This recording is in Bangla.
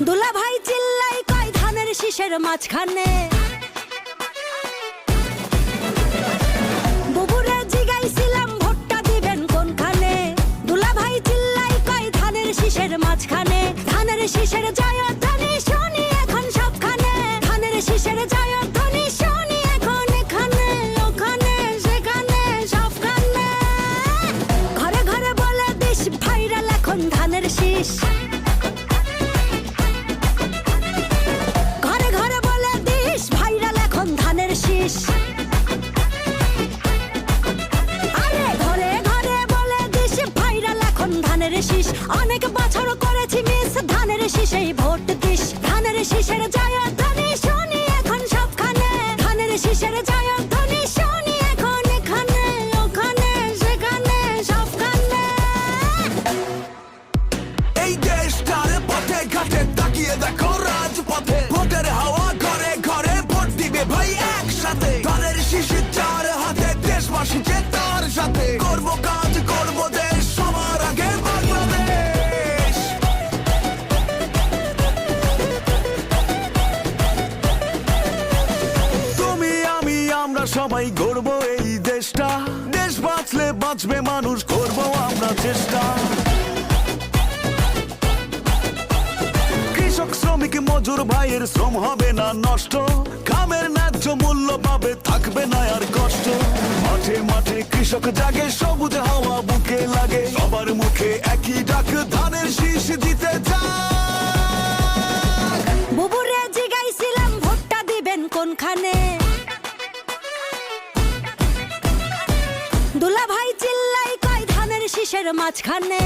দুলা ভাই চিল্লাই কয় ধানের শীষের মাঝখানে। বুবুরে জিগাইছিলাম ভোটটা দিবেন কোনখানে। দুলা ভাই চিল্লাই কয় ধানের শীষের মাঝখানে। ধানের শীষের জয়ধ্বনি শুনি এখন সবখানে। ধানের শীষের জয়ধ্বনি শুনি এখন এখানে ওখানে সেখানে সবখানে। ঘরে ঘরে বলে দিস ভাইরাল এখন ধানের শীষ। ঘরে ঘরে বলে দিস ভাইরাল এখন ধানের শীষ। আরে ঘরে ঘরে বলে দিস ভাইরাল এখন ধানের শীষ। অনেক বছর করেছি মিস ধানের শীষেই ভোট দিস। ধানের শীষের জয়ধ্বনি শুনি এখন সবখানে। ধানের শীষের জয়ধ্বনি শুনি এখন এখানে ওখানে সেখানে সবখানে। এই দেশটার পথে ঘাটে তাকিয়ে দেখো রাজপথে। ভোটের হাওয়া ঘরে ঘরে ভোট দিবে ভাই একসাথে। ধানের শীষে চার হাতে দেশবাসী যে তার সাথে। করবো কাজ করবো দেশ সবার আগে বাংলাদেশ। তুমি আমি আমরা সবাই গড়বো এই দেশটা। দেশ বাঁচলে বাঁচবে মানুষ, করবো আমরা চেষ্টা। কৃষক শ্রমিক মজুর ভাইয়ের শ্রম হবে না নষ্ট। কামের ন্যায্য মূল্য পাবে, থাকবে না আর কষ্ট। মাঠে মাঠে কৃষক জাগে, সবুজ হাওয়া বুকে লাগে। সবার মুখে একই ডাক, ধানের শীষ দিতে যাক। বুবুরে জিগাইছিলাম ভোটটা দিবেন কোনখানে। দুলা ভাই চিল্লাই কয় ধানের শীষের মাঝখানে।